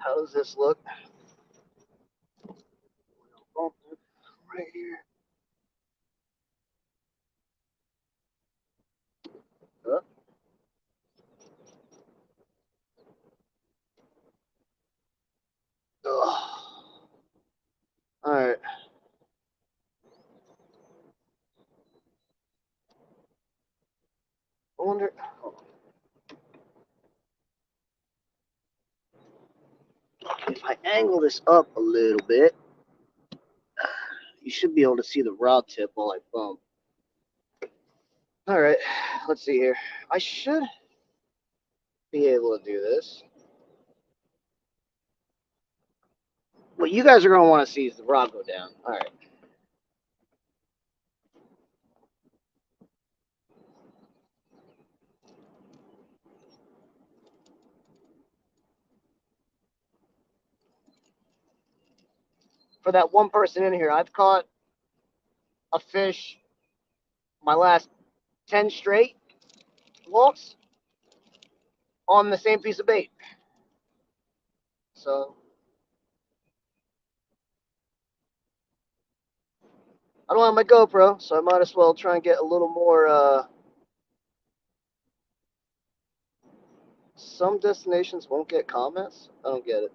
How does this look? Right here. Huh? All right. I wonder if I angle this up a little bit, you should be able to see the rod tip while I bump. All right, let's see here. I should be able to do this. What you guys are going to want to see is the rod go down. All right. For that one person in here, I've caught a fish my last 10 straight walks on the same piece of bait. So I don't have my GoPro, so I might as well try and get a little more. Some destinations won't get comments. I don't get it.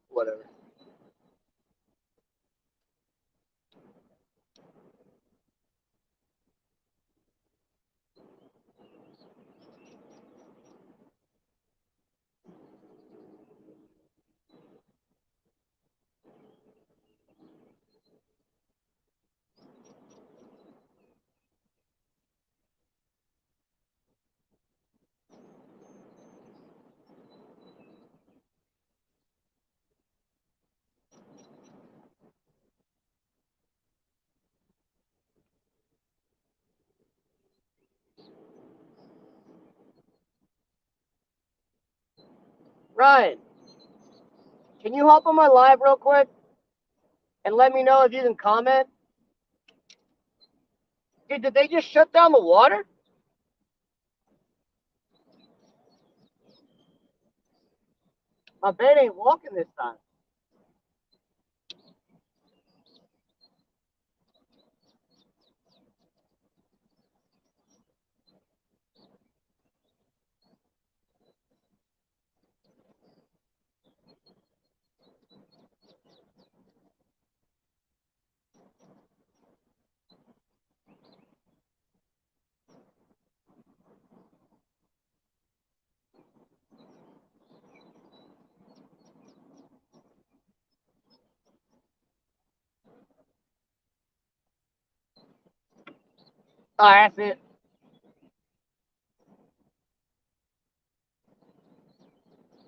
Whatever. Ryan, can you hop on my live real quick and let me know if you can comment? Dude, did they just shut down the water? My bait ain't walking this time. All right, that's it.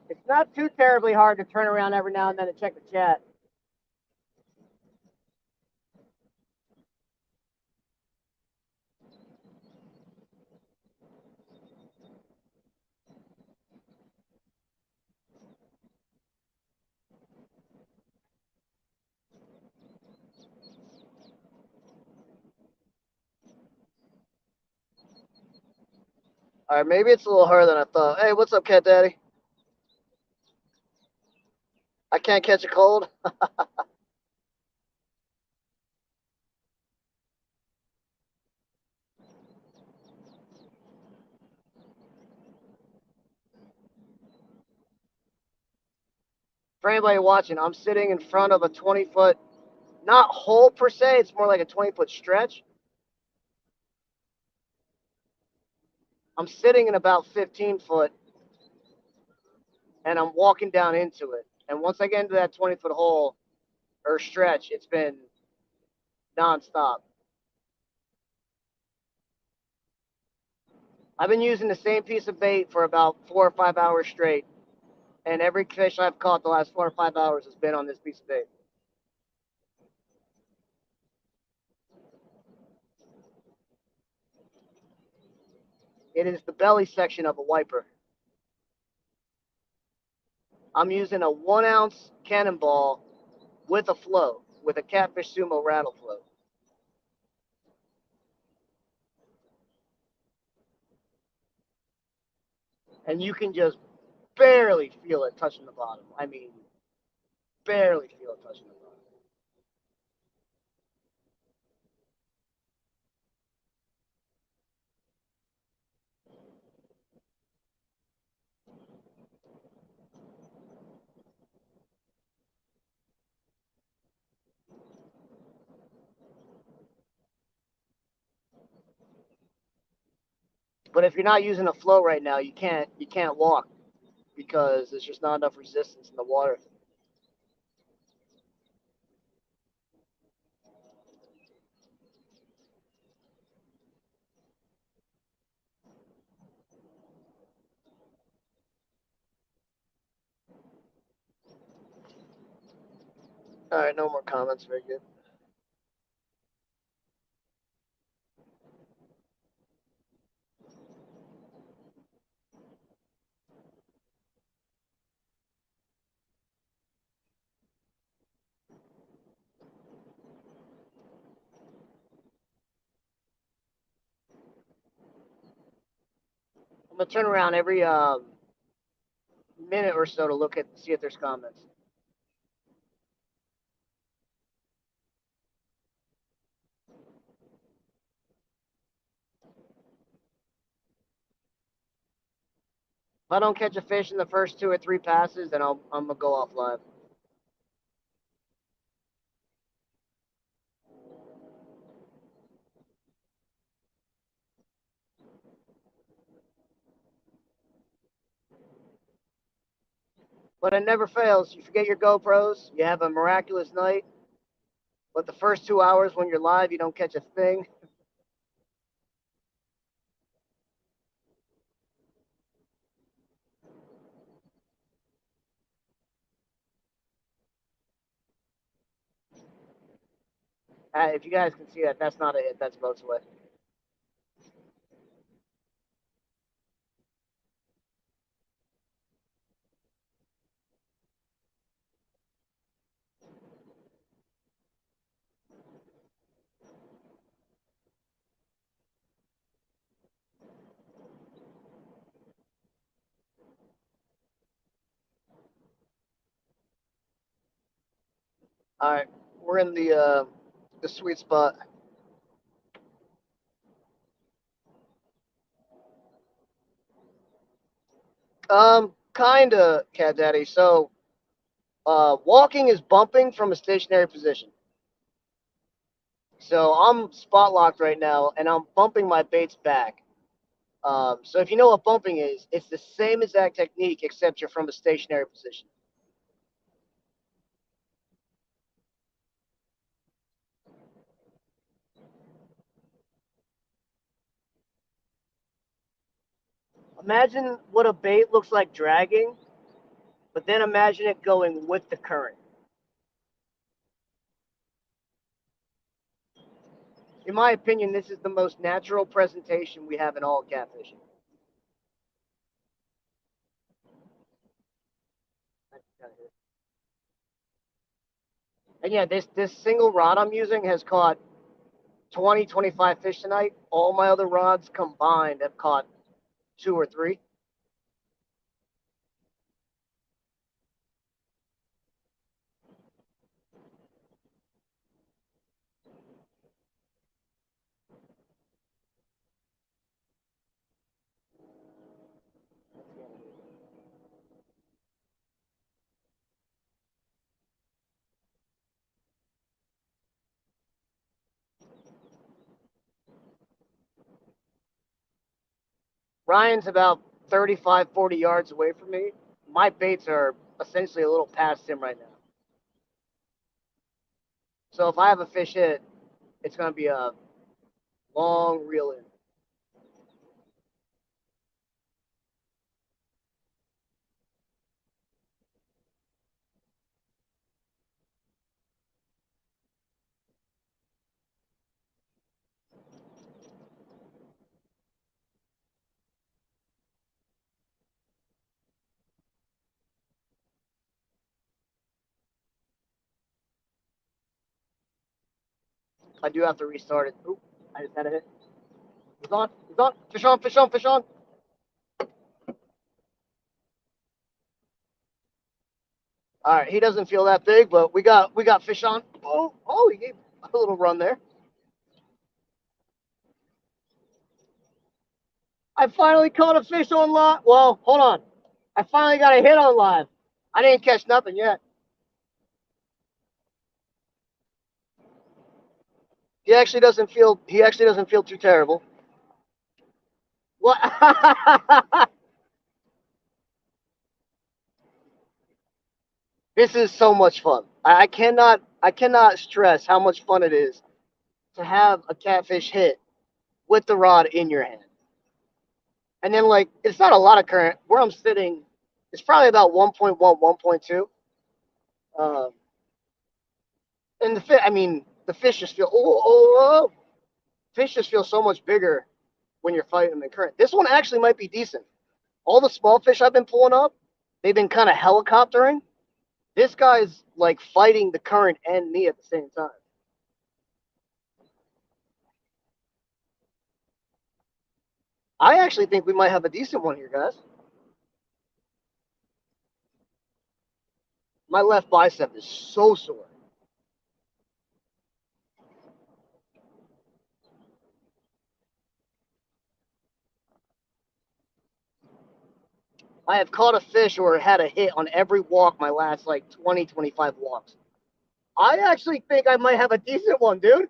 It's not too terribly hard to turn around every now and then to check the chat. All right, maybe it's a little harder than I thought. Hey, what's up, Cat Daddy? I can't catch a cold. For anybody watching, I'm sitting in front of a 20-foot, not hole per se, it's more like a 20-foot stretch. I'm sitting in about 15 foot, and I'm walking down into it. And once I get into that 20-foot hole or stretch, it's been nonstop. I've been using the same piece of bait for about 4 or 5 hours straight, and every fish I've caught the last 4 or 5 hours has been on this piece of bait. It is the belly section of a wiper. I'm using a 1 ounce cannonball with a float, with a Catfish Sumo rattle float. And you can just barely feel it touching the bottom. I mean, barely feel it touching the bottom. But if you're not using a float right now, you can't walk because there's just not enough resistance in the water. All right, no more comments. Very good. I'm gonna turn around every minute or so to look at see if there's comments. If I don't catch a fish in the first 2 or 3 passes, then I'm gonna go off live. But it never fails. You forget your GoPros, you have a miraculous night, but the first 2 hours when you're live, you don't catch a thing. If you guys can see that, that's not a hit. That's boats away. All right, we're in the sweet spot. Kinda, Cat Daddy. So, walking is bumping from a stationary position. So I'm spot locked right now, and I'm bumping my baits back. So if you know what bumping is, it's the same exact technique except you're from a stationary position. Imagine what a bait looks like dragging, but then imagine it going with the current. In my opinion, this is the most natural presentation we have in all catfishing. And yeah, this single rod I'm using has caught 20, 25 fish tonight. All my other rods combined have caught 2 or 3. Ryan's about 35, 40 yards away from me. My baits are essentially a little past him right now. So if I have a fish hit, it's going to be a long reel in. I do have to restart it. Oop, I just had a hit. He's on, he's on. Fish on, fish on, fish on. All right, he doesn't feel that big, but we got fish on. Oh, he gave a little run there. I finally caught a fish on live. Well, hold on. I finally got a hit on live. I didn't catch nothing yet. He actually doesn't feel too terrible. What? This is so much fun. I cannot stress how much fun it is to have a catfish hit with the rod in your hand. And then like it's not a lot of current. Where I'm sitting, it's probably about 1.1, 1.2. Um, and the fish just feel fish just feel so much bigger when you're fighting the current. This one actually might be decent. All the small fish I've been pulling up, they've been kind of helicoptering. This guy's like fighting the current and me at the same time. I actually think we might have a decent one here, guys. My left bicep is so sore. I have caught a fish or had a hit on every walk my last like 20, 25 walks. I actually think I might have a decent one, dude.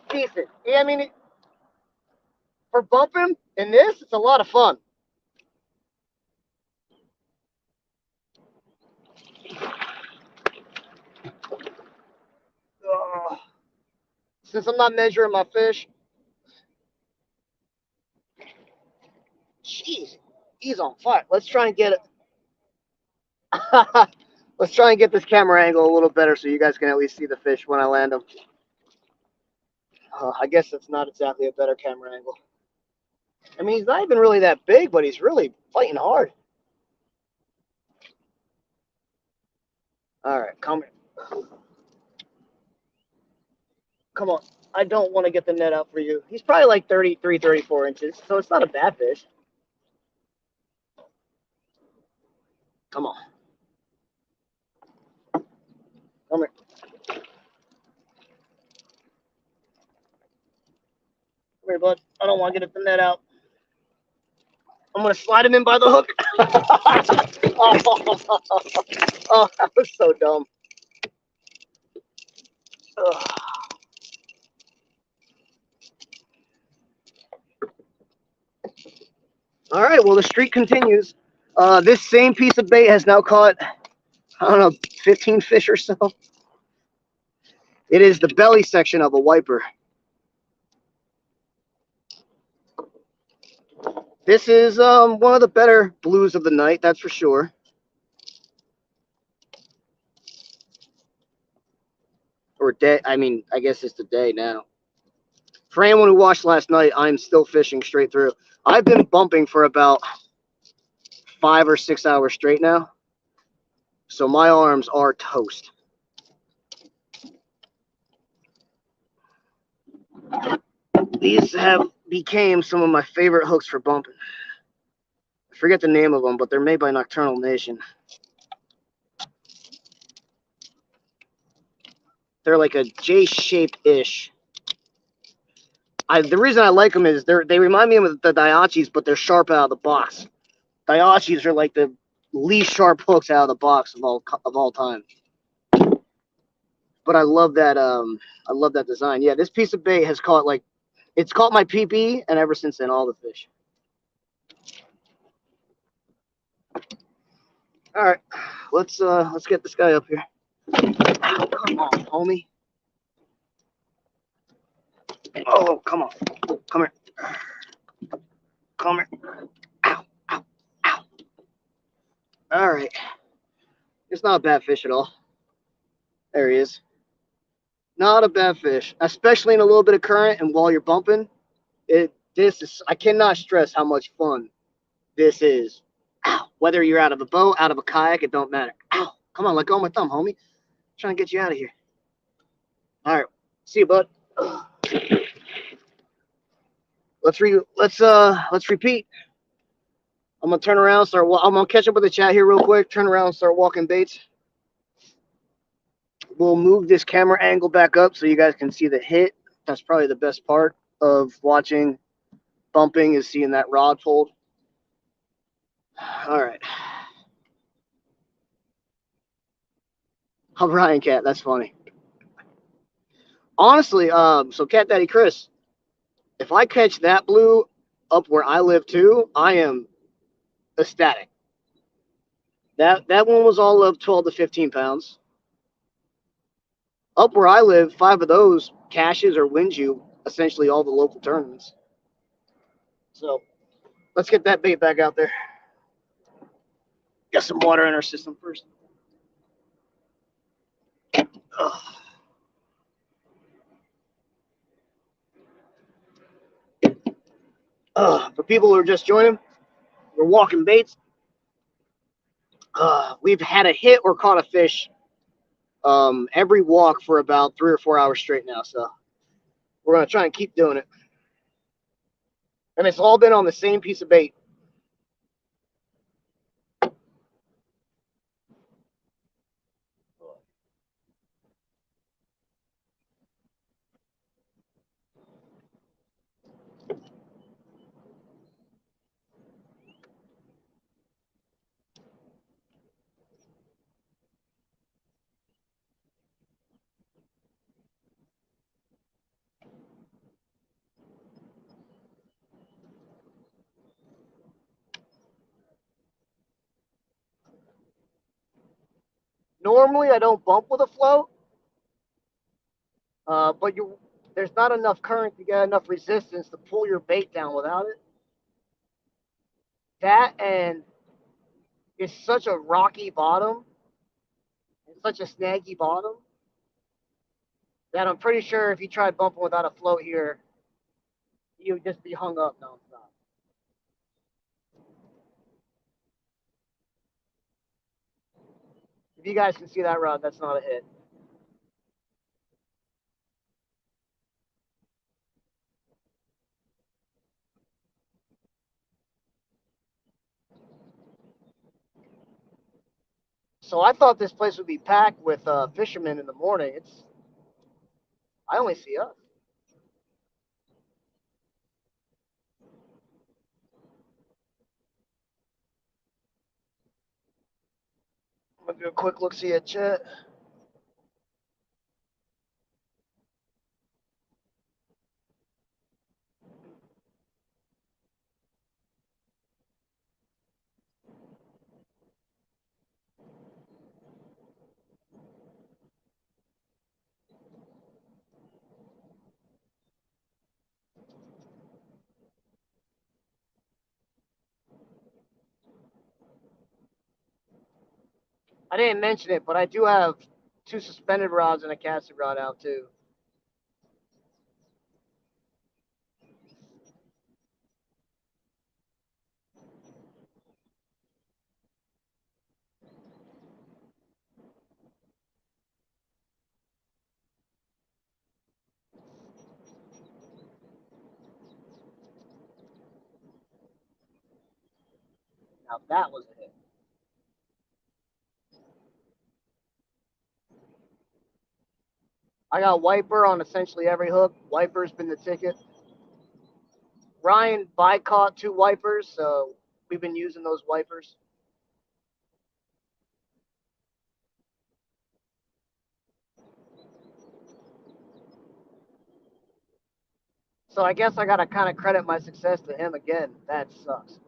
Decent. Yeah, I mean, for bumping in this, it's a lot of fun. Ugh. Since I'm not measuring my fish, jeez, he's on fire. Let's try and get it. Let's try and get this camera angle a little better so you guys can at least see the fish when I land them. I guess that's not exactly a better camera angle. I mean, he's not even really that big, but he's really fighting hard. All right, come here. Come on. I don't want to get the net out for you. He's probably like 33, 34 inches, so it's not a bad fish. Come on. Come here. Come here, bud. I don't want to get the net out. I'm going to slide him in by the hook. Oh, that was so dumb. Ugh. All right, well, the streak continues. This same piece of bait has now caught, I don't know, 15 fish or so. It is the belly section of a wiper. This is one of the better blues of the night, that's for sure. Or day, I mean, I guess it's the day now. For anyone who watched last night, I'm still fishing straight through. I've been bumping for about 5 or 6 hours straight now. So my arms are toast. These have became some of my favorite hooks for bumping. I forget the name of them, but they're made by Nocturnal Nation. They're like a J-shape-ish. The reason I like them is they remind me of the Daiachis, but they're sharp out of the box. Daiachis are like the least sharp hooks out of the box of all time. But I love that design. Yeah, this piece of bait has caught it's caught my PB, and ever since then, all the fish. All right, let's get this guy up here. Oh, come on, homie. Oh, come on. Come here. Come here. Ow, ow, ow. All right. It's not a bad fish at all. There he is. Not a bad fish, especially in a little bit of current and while you're bumping. I cannot stress how much fun this is. Ow. Whether you're out of a boat, out of a kayak, it don't matter. Ow. Come on, let go of my thumb, homie. I'm trying to get you out of here. All right. See you, bud. Let's repeat. I'm gonna turn around, I'm gonna catch up with the chat here real quick. Turn around, start walking baits. We'll move this camera angle back up so you guys can see the hit. That's probably the best part of watching bumping, is seeing that rod pulled. All right. Oh, Ryan Cat, that's funny. Honestly, so Cat Daddy Chris, if I catch that blue up where I live too, I am ecstatic. That one was all of 12 to 15 pounds. Up where I live, 5 of those caches or wins you essentially all the local tournaments. So let's get that bait back out there. Get some water in our system first. For people who are just joining, we're walking baits. We've had a hit or caught a fish every walk for about 3 or 4 hours straight now. So we're going to try and keep doing it. And it's all been on the same piece of bait. Normally, I don't bump with a float, but there's not enough current to get enough resistance to pull your bait down without it. That and it's such a rocky bottom, and such a snaggy bottom, that I'm pretty sure if you tried bumping without a float here, you would just be hung up nonstop. If you guys can see that rod, that's not a hit. So I thought this place would be packed with fishermen in the morning. I only see us. I'm gonna do a quick look see at chat. I didn't mention it, but I do have 2 suspended rods and a casted rod out too. Now that was a hit. I got wiper on essentially every hook. Wiper's been the ticket. Ryan caught 2 wipers, so we've been using those wipers. So I guess I gotta kind of credit my success to him again. That sucks.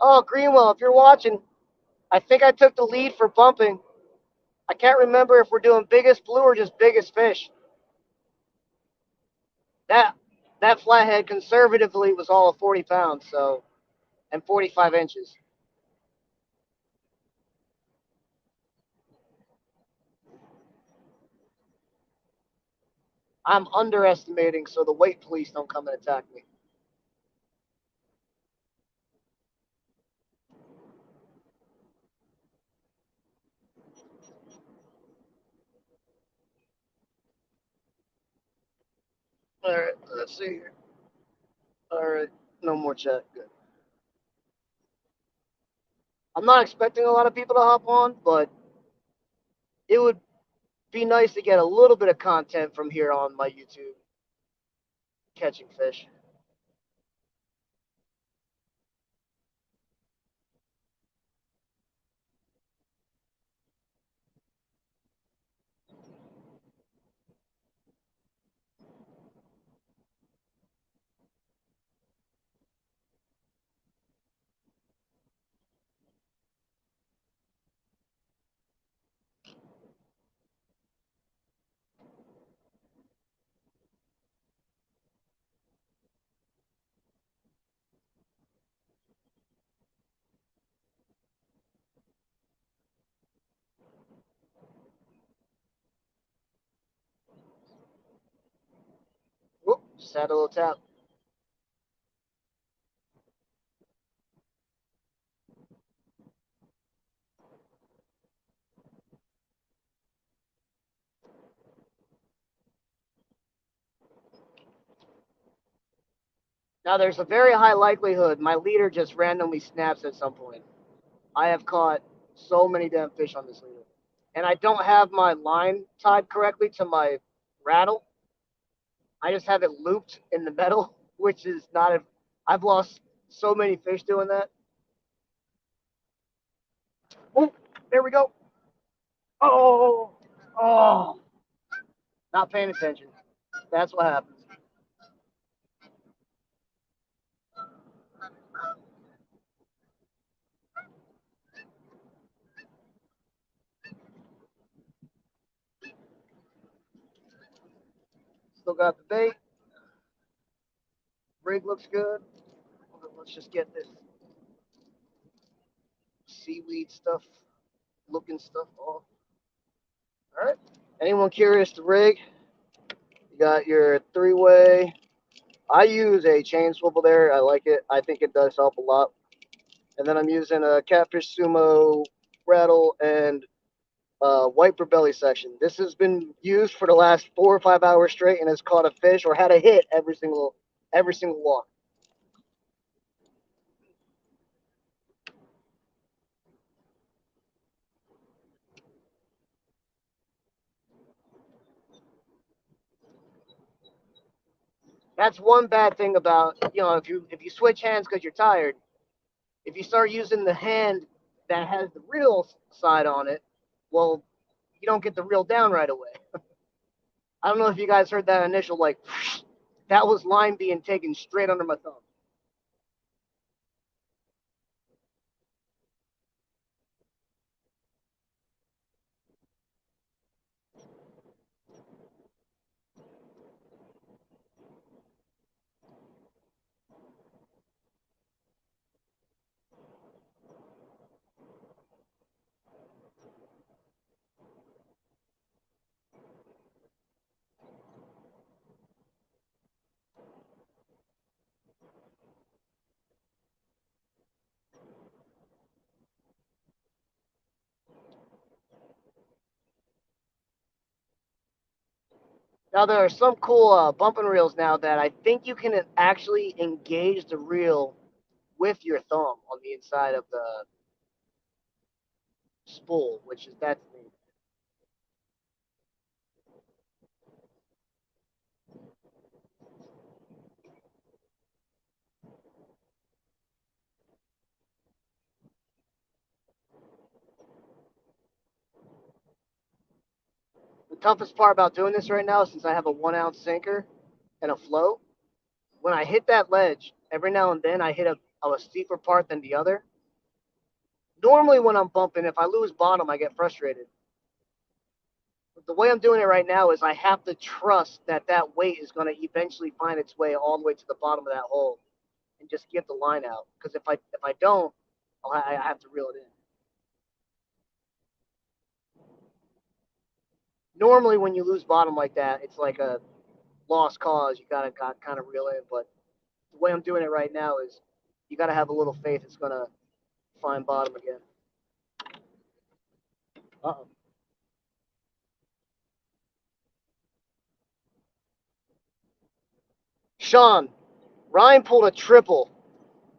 Oh, Greenwell, if you're watching, I think I took the lead for bumping. I can't remember if we're doing biggest blue or just biggest fish. That flathead conservatively was all of 40 pounds, so, and 45 inches. I'm underestimating so the weight police don't come and attack me. All right, let's see here. All right, no more chat. Good. I'm not expecting a lot of people to hop on, but it would be nice to get a little bit of content from here on my YouTube catching fish. Whoop, just had a little tap. Now there's a very high likelihood my leader just randomly snaps at some point. I have caught so many damn fish on this leader. And I don't have my line tied correctly to my rattle. I just have it looped in the metal, which is not a. I've lost so many fish doing that. Oh, there we go. Oh, oh, not paying attention. That's what happens. Still got the bait. Rig looks good. Let's just get this seaweed stuff, looking stuff off. All right. Anyone curious to rig? You got your three-way. I use a chain swivel there. I like it. I think it does help a lot. And then I'm using a Catfish Sumo rattle and wiper belly section. This has been used for the last 4 or 5 hours straight and has caught a fish or had a hit every single walk. That's one bad thing about, if you switch hands because you're tired, if you start using the hand that has the reel side on it, well, you don't get the reel down right away. I don't know if you guys heard that initial like that was line being taken straight under my thumb. Now there are some cool bumping reels now that I think you can actually engage the reel with your thumb on the inside of the spool, which is that's neat. The toughest part about doing this right now, since I have a 1 ounce sinker and a float, when I hit that ledge, every now and then I hit a steeper part than the other. Normally, when I'm bumping, if I lose bottom, I get frustrated. But the way I'm doing it right now is I have to trust that that weight is going to eventually find its way all the way to the bottom of that hole and just get the line out. Because if I don't, I have to reel it in. Normally, when you lose bottom like that, it's like a lost cause. You gotta kind of reel in. But the way I'm doing it right now is you gotta have a little faith it's gonna find bottom again. Uh-oh. Sean, Ryan pulled a triple.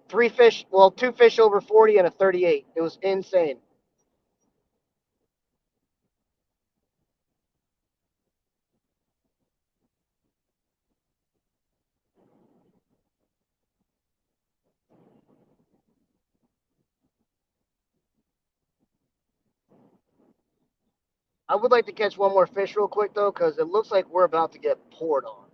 2 fish over 40 and a 38. It was insane. I would like to catch one more fish real quick, though, because it looks like we're about to get poured on.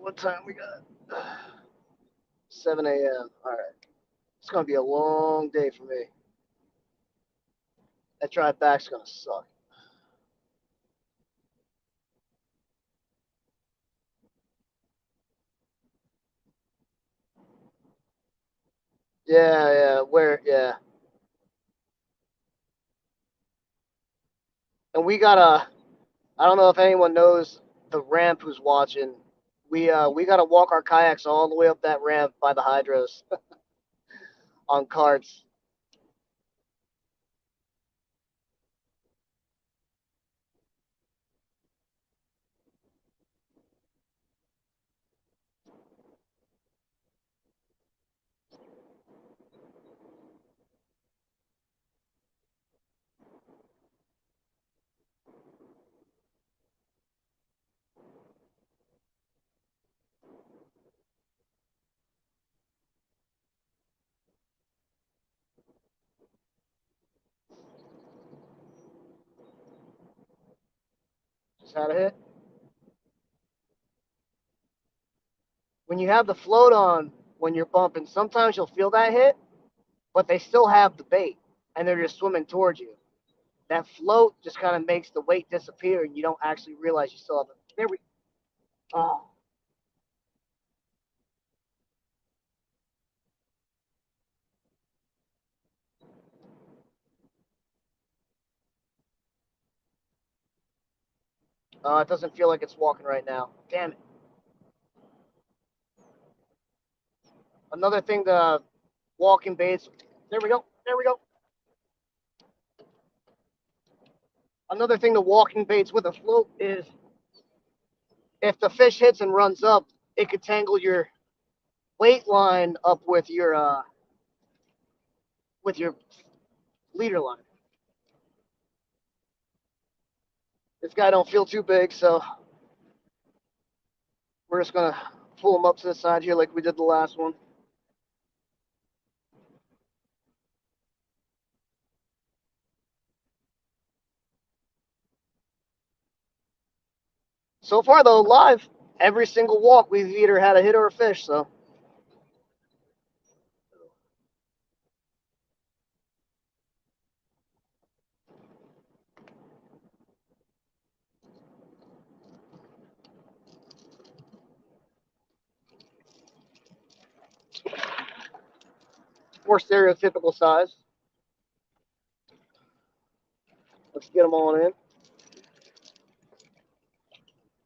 What time we got? 7 a.m. All right. It's going to be a long day for me. That drive back's going to suck. Yeah. Yeah. And we got I don't know if anyone knows the ramp who's watching. We got to walk our kayaks all the way up that ramp by the hydros on carts. Just had a hit. When you have the float on, when you're bumping, sometimes you'll feel that hit, but they still have the bait and they're just swimming towards you. That float just kind of makes the weight disappear and you don't actually realize you still have it. There we Oh. It doesn't feel like it's walking right now. Damn it. Another thing, the walking baits. There we go. There we go. Another thing, the walking baits with a float is if the fish hits and runs up, it could tangle your weight line up with your leader line. This guy don't feel too big, so we're just gonna pull him up to the side here like we did the last one. So far though, live, every single walk we've either had a hit or a fish, so more stereotypical size. Let's get him on in.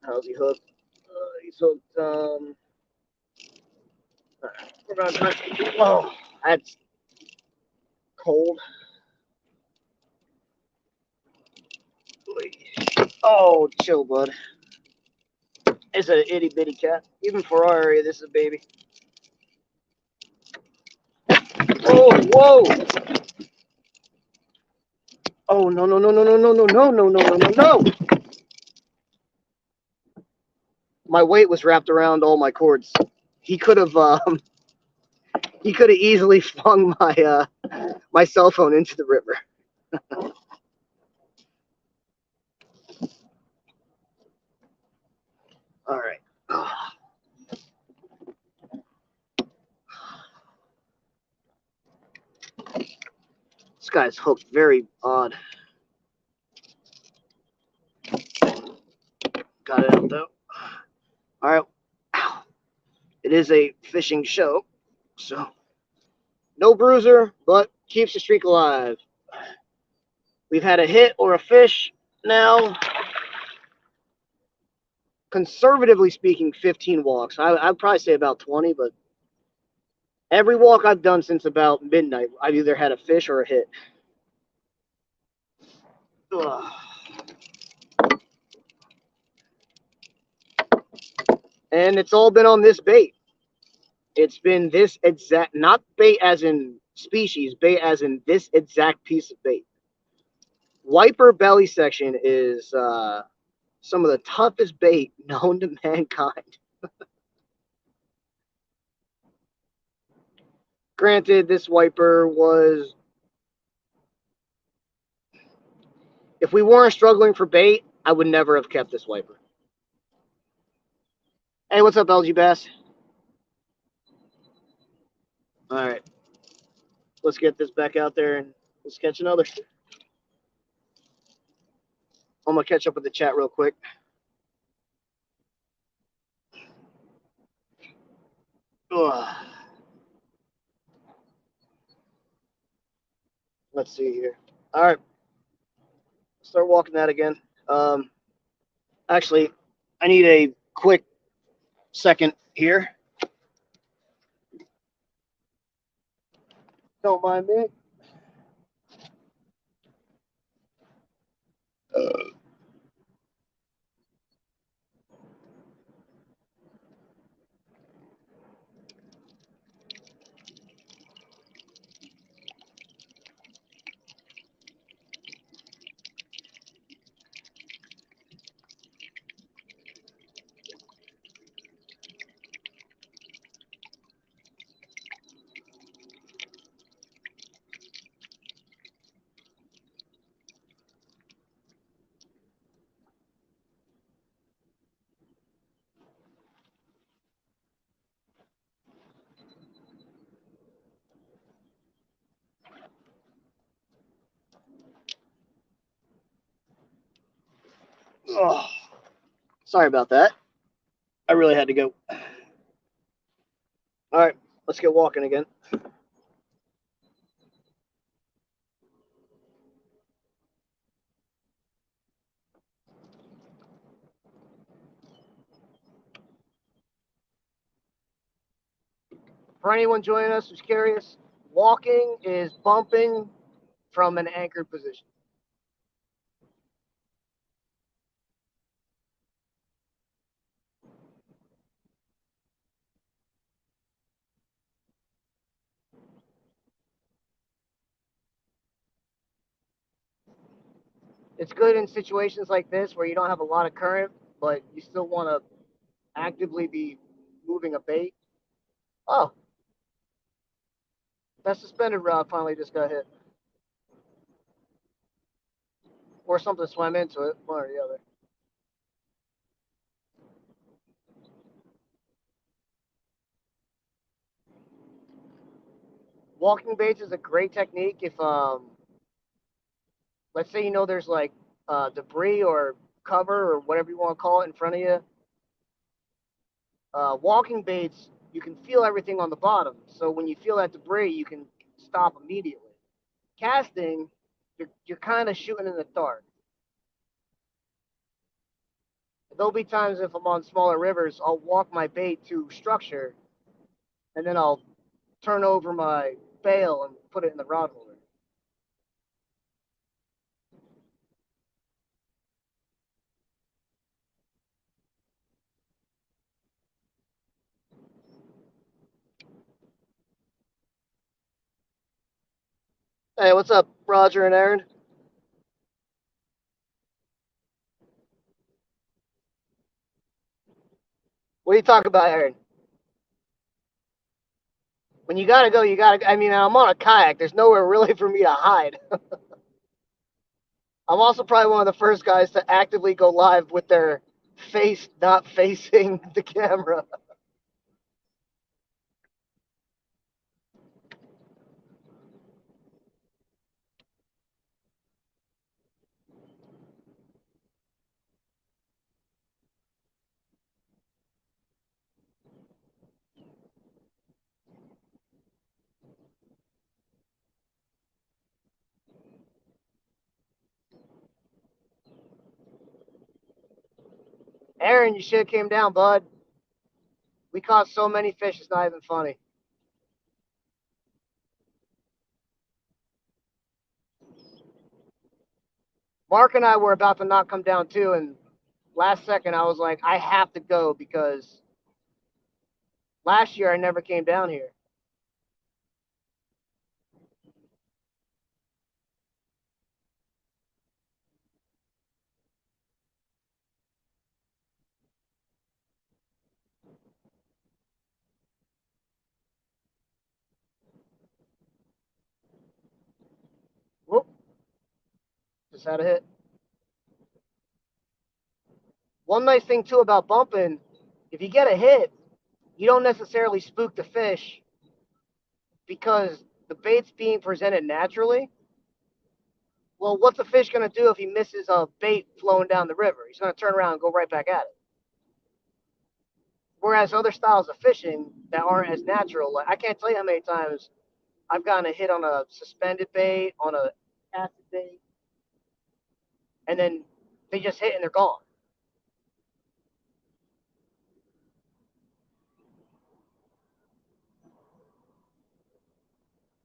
How's he hooked? He's hooked. We're gonna try. Oh, that's cold. Oh, chill, bud. It's an itty bitty cat. Even for our area, this is a baby. Oh, whoa! Oh no no no no no no no no no no no no no! My weight was wrapped around all my cords. He could have he could have easily flung my my cell phone into the river. guy's hooked very odd. Got it out though. All right. Ow. It is a fishing show, so no bruiser, but keeps the streak alive. We've had a hit or a fish now. Conservatively speaking, 15 walks. I'd probably say about 20, but every walk I've done since about midnight, I've either had a fish or a hit. Ugh. And it's all been on this bait. It's been this exact, not bait as in species, bait as in this exact piece of bait. Wiper belly section is some of the toughest bait known to mankind. Granted, this wiper was, if we weren't struggling for bait, I would never have kept this wiper. Hey, what's up, LG Bass? All right, let's get this back out there and let's catch another. I'm gonna catch up with the chat real quick. Ugh. Let's see here. All right, start walking that again. Actually, I need a quick second here. Don't mind me. Oh, sorry about that. I really had to go. All right, let's get walking again. For anyone joining us who's curious, walking is bumping from an anchored position. It's good in situations like this where you don't have a lot of current, but you still want to actively be moving a bait. Oh, that suspended rod finally just got hit. Or something swam into it, one or the other. Walking baits is a great technique if, let's say there's like debris or cover or whatever you want to call it in front of you. Walking baits, you can feel everything on the bottom. So when you feel that debris, you can stop immediately. Casting, you're kind of shooting in the dark. There'll be times if I'm on smaller rivers, I'll walk my bait to structure, and then I'll turn over my bail and put it in the rod holder. Hey, what's up, Roger and Aaron? What are you talking about, Aaron? When you gotta go, you gotta. I mean, I'm on a kayak. There's nowhere really for me to hide. I'm also probably one of the first guys to actively go live with their face not facing the camera. Aaron, you should have came down, bud. We caught so many fish, it's not even funny. Mark and I were about to not come down too, and last second I was like, I have to go because last year I never came down here. Whoop, just had a hit. One nice thing too about bumping, if you get a hit, you don't necessarily spook the fish because the bait's being presented naturally. Well, what's a fish going to do if he misses a bait flowing down the river? He's going to turn around and go right back at it. Whereas other styles of fishing that aren't as natural, like I can't tell you how many times I've gotten a hit on a suspended bait, on a casted bait, and then they just hit and they're gone.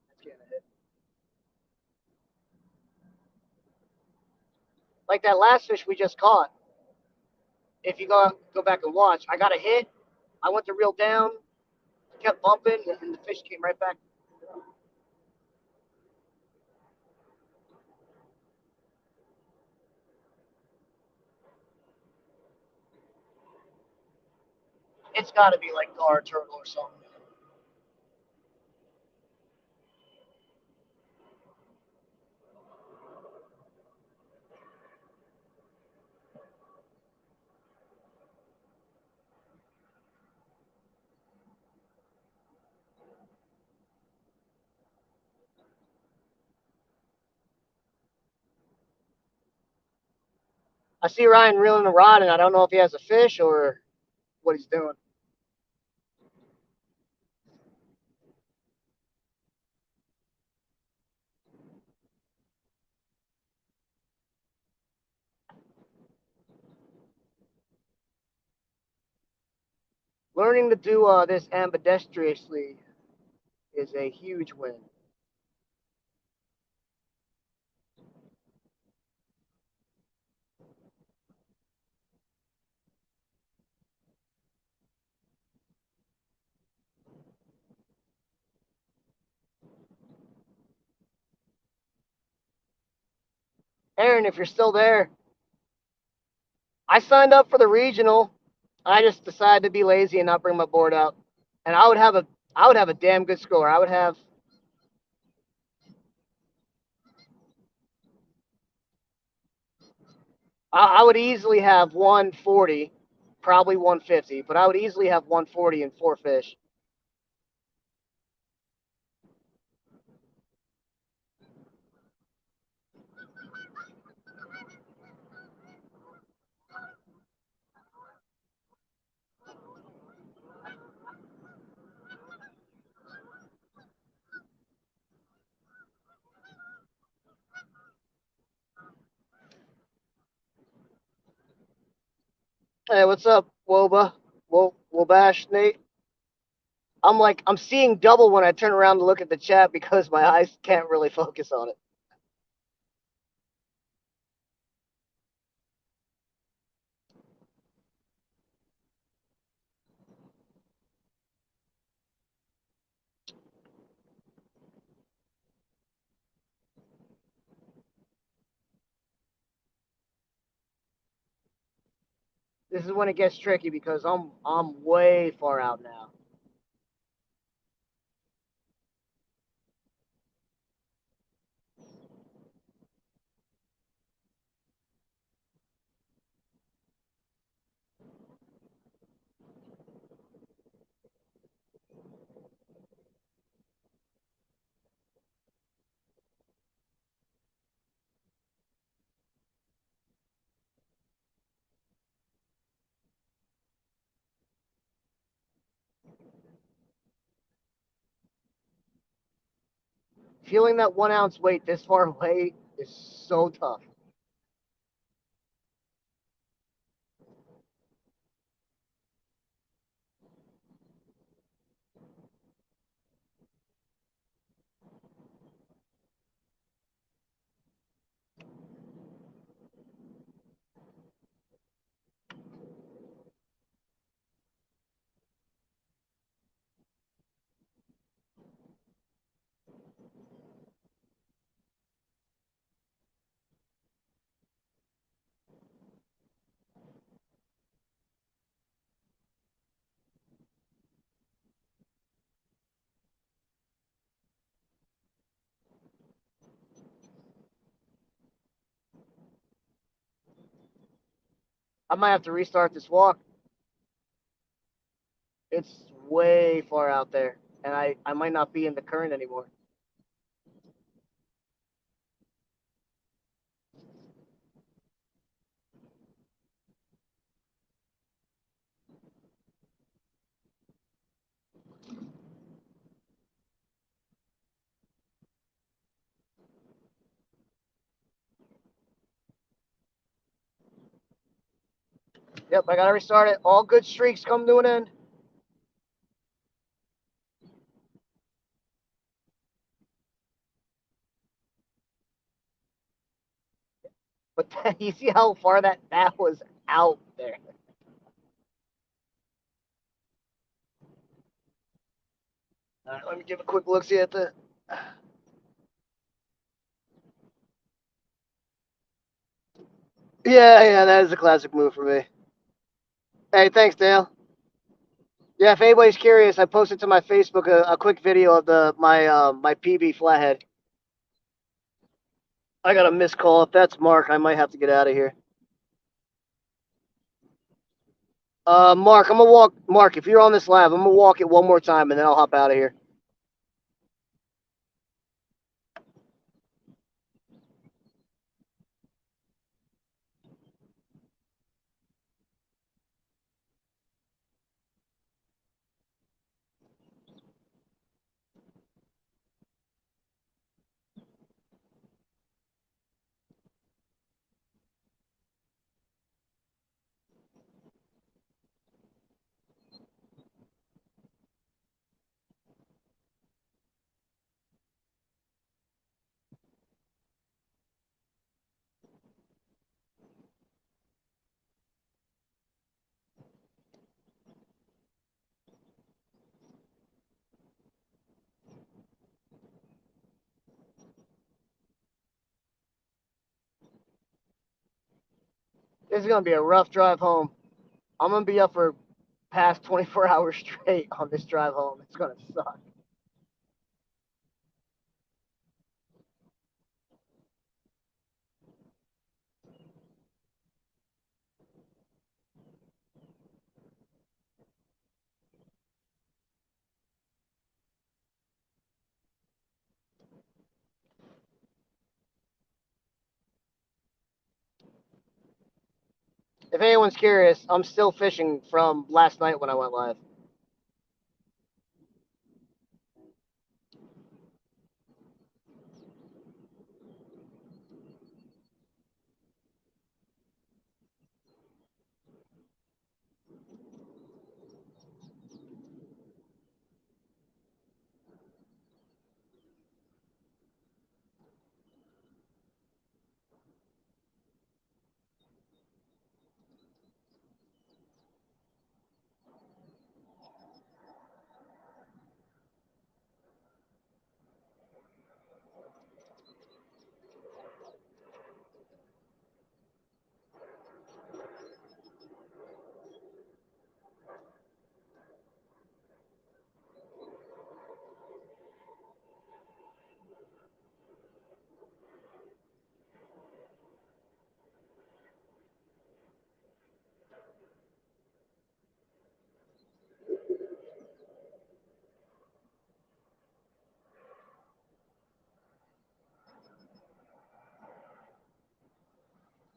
That's getting a hit. Like that last fish we just caught. If you go back and watch, I got a hit. I went to reel down, kept bumping, and the fish came right back. It's got to be like gar turtle or something. I see Ryan reeling a rod, and I don't know if he has a fish or what he's doing. Learning to do this ambidextrously is a huge win. Aaron, if you're still there, I signed up for the regional. I just decided to be lazy and not bring my board out, and I would have a damn good score. I would easily have 140, probably 150, but I would easily have 140 and four fish. Hey, what's up, Woba? Wobash, Nate? I'm seeing double when I turn around to look at the chat because my eyes can't really focus on it. This is when it gets tricky because I'm way far out now. Feeling that 1 ounce weight this far away is so tough. I might have to restart this walk. It's way far out there, and I might not be in the current anymore. Yep, I gotta restart it. All good streaks come to an end. But you see how far that was out there. All right, let me give a quick look see at the. Yeah, that is a classic move for me. Hey, thanks, Dale. Yeah, if anybody's curious, I posted to my Facebook a quick video of my PB flathead. I got a missed call. If that's Mark, I might have to get out of here. Mark, I'm gonna walk. Mark, if you're on this live, I'm gonna walk it one more time and then I'll hop out of here. This is gonna be a rough drive home. I'm gonna be up for past 24 hours straight on this drive home. It's gonna suck. If anyone's curious, I'm still fishing from last night when I went live.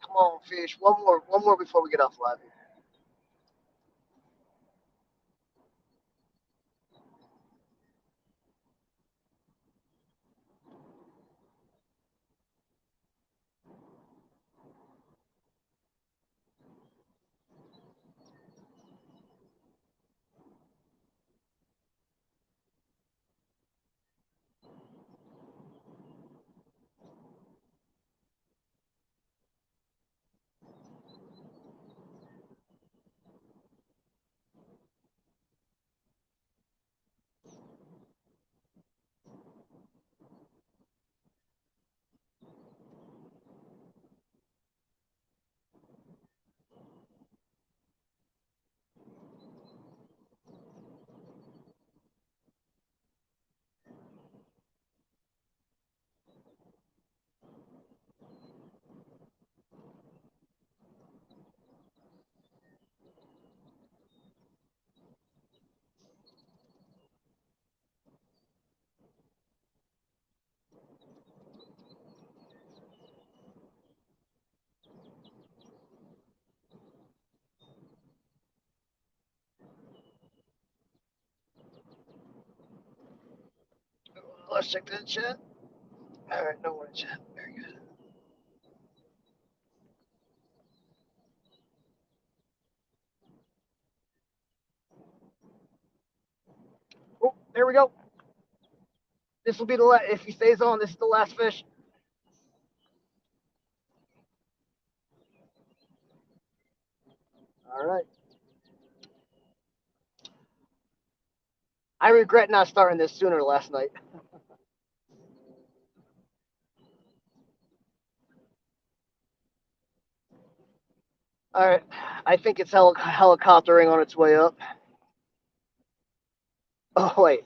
Come on, fish. One more before we get off live. Let's check that chat. All right, no more in chat. Very good. Oh, there we go. This will be the last. If he stays on, this is the last fish. All right. I regret not starting this sooner last night. All right. I think it's helicoptering on its way up. Oh, wait.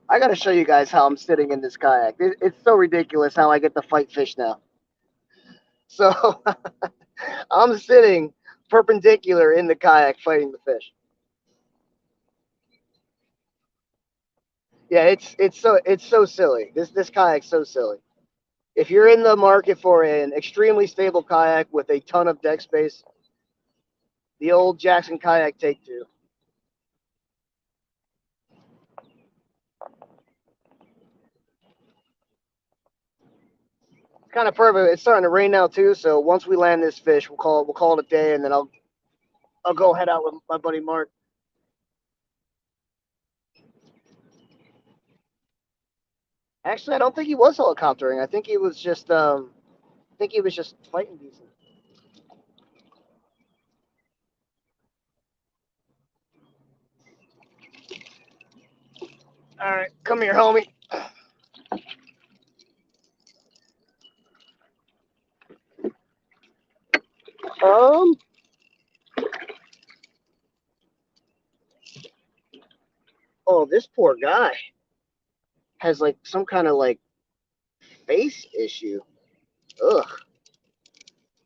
I got to show you guys how I'm sitting in this kayak. It's so ridiculous how I get to fight fish now. So I'm sitting perpendicular in the kayak fighting the fish. Yeah, it's so silly. This kayak's so silly. If you're in the market for an extremely stable kayak with a ton of deck space, the old Jackson Kayak Take 2. It's kind of perfect. It's starting to rain now too, so once we land this fish, we'll call it a day, and then I'll go head out with my buddy Mark. Actually, I don't think he was helicoptering. I think he was just fighting decent. All right, come here, homie. Um, oh, this poor guy has like some kind of like face issue. Ugh,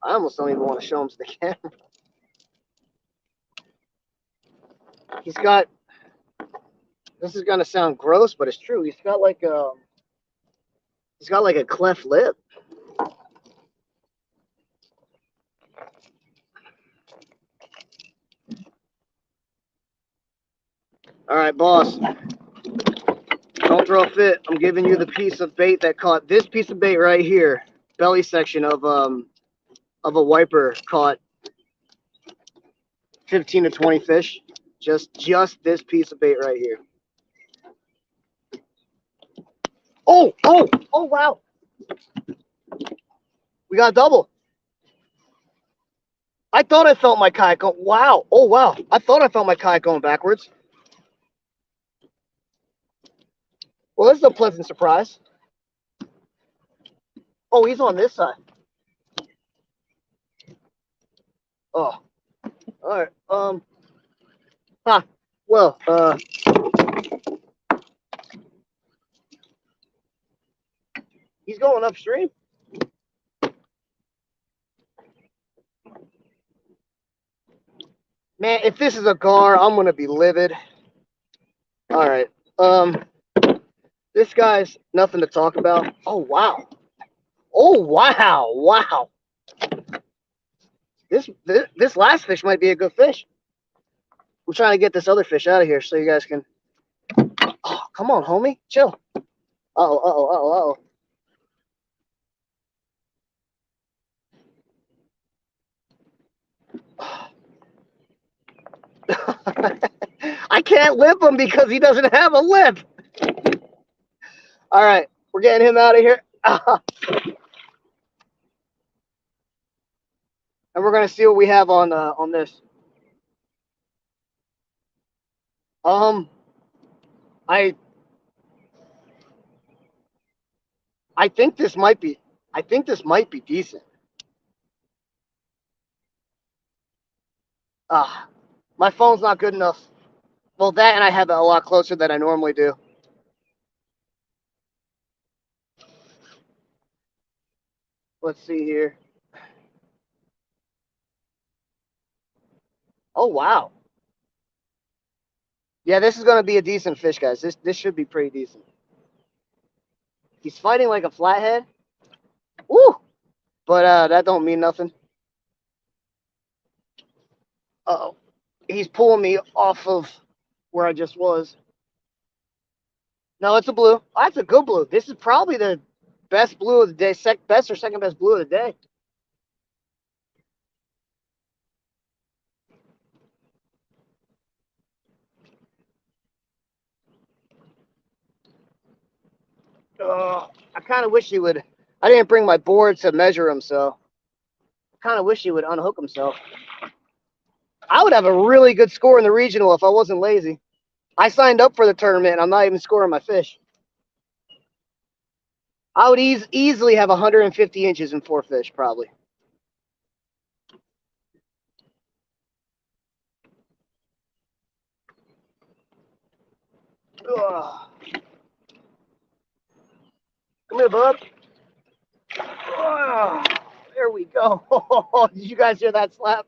I almost don't even want to show him to the camera. He's got. This is gonna sound gross, but it's true. He's got like a cleft lip. All right, boss. Don't throw a fit. I'm giving you the piece of bait that caught this piece of bait right here. Belly section of a wiper caught 15 to 20 fish. Just this piece of bait right here. Oh, wow. We got a double. I thought I felt my kayak go. Wow. Oh, wow. I thought I felt my kayak going backwards. Well, this is a pleasant surprise. Oh, he's on this side. Oh, all right. Huh. Well, he's going upstream. Man, if this is a gar, I'm gonna be livid. All right. This guy's nothing to talk about. Oh wow. Oh wow. Wow. This last fish might be a good fish. We're trying to get this other fish out of here so you guys can. Oh, come on, homie, chill. Uh oh. I can't lip him because he doesn't have a lip. All right, we're getting him out of here. And we're gonna see what we have on this. I I think this might be decent. My phone's not good enough. Well, that and I have it a lot closer than I normally do. Let's see here. Oh wow. Yeah, this is gonna be a decent fish, guys. This should be pretty decent. He's fighting like a flathead. Woo! But that don't mean nothing. Uh-oh. He's pulling me off of where I just was. No, it's a blue. Oh, that's a good blue. This is probably the best blue of the day. Best or second best blue of the day. I kind of wish he would. I didn't bring my board to measure him, so I kind of wish he would unhook himself. I would have a really good score in the regional if I wasn't lazy. I signed up for the tournament, and I'm not even scoring my fish. I would easily have 150 inches in 4 fish, probably. Ugh. Come here, bub. There we go. Did you guys hear that slap?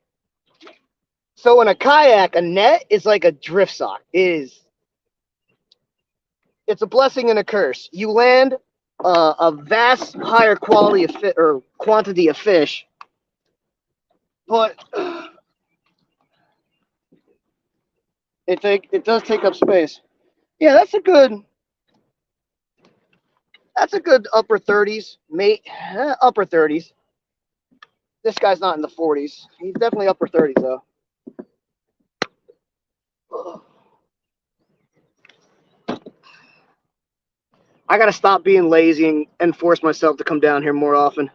So in a kayak, a net is like a drift sock. It's a blessing and a curse. You land a vast higher quality of or quantity of fish, but it does take up space. Yeah, that's a good upper 30s, mate. Upper 30s. This guy's not in the 40s. He's definitely upper 30s though. I gotta stop being lazy and force myself to come down here more often.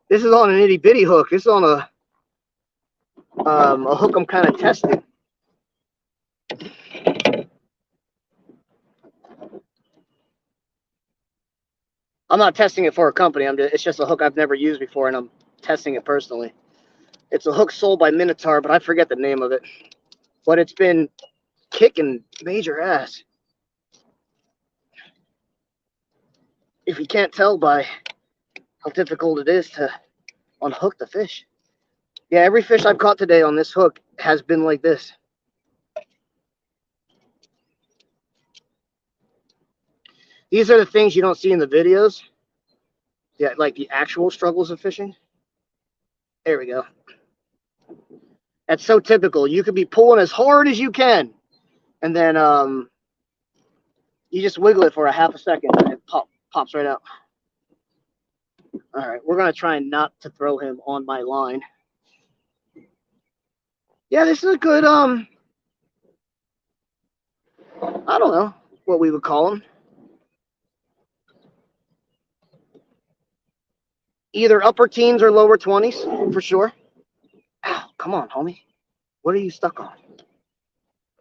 This is on an itty bitty hook. This is on a hook I'm kind of testing. I'm not testing it for a company. It's just a hook I've never used before, and I'm testing it personally. It's a hook sold by Minotaur, but I forget the name of it. But it's been kicking major ass. If you can't tell by how difficult it is to unhook the fish. Yeah, every fish I've caught today on this hook has been like this. These are the things you don't see in the videos. Yeah, like the actual struggles of fishing. There we go. That's so typical. You could be pulling as hard as you can, and then you just wiggle it for a half a second, and it pops right out. All right, we're gonna try not to throw him on my line. Yeah, this is a good I don't know what we would call him. Either upper teens or lower 20s for sure. Ow, come on, homie. What are you stuck on?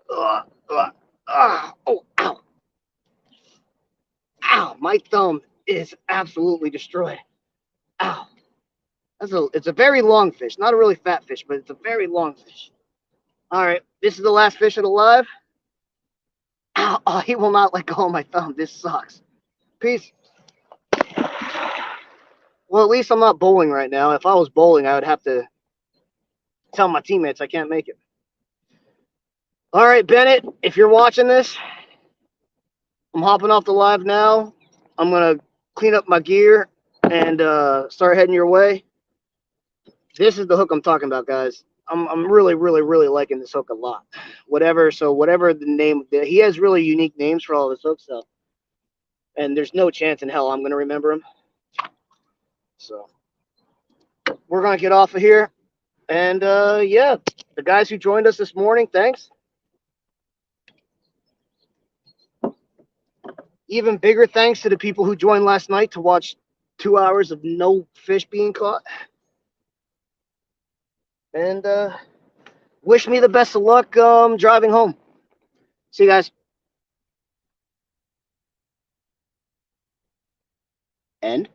Oh, ow. Ow, my thumb is absolutely destroyed. Ow. It's a very long fish. Not a really fat fish, but it's a very long fish. All right, this is the last fish of the live. Ow, oh, he will not let go of my thumb. This sucks. Peace. Well, at least I'm not bowling right now. If I was bowling, I would have to tell my teammates I can't make it. All right, Bennett, if you're watching this, I'm hopping off the live now. I'm going to clean up my gear and start heading your way. This is the hook I'm talking about, guys. I'm really, really, really liking this hook a lot. Whatever the name, he has really unique names for all of his hooks, so. And there's no chance in hell I'm going to remember him. So we're going to get off of here. And yeah, the guys who joined us this morning, thanks. Even bigger thanks to the people who joined last night to watch 2 hours of no fish being caught. And wish me the best of luck driving home. See you guys. End.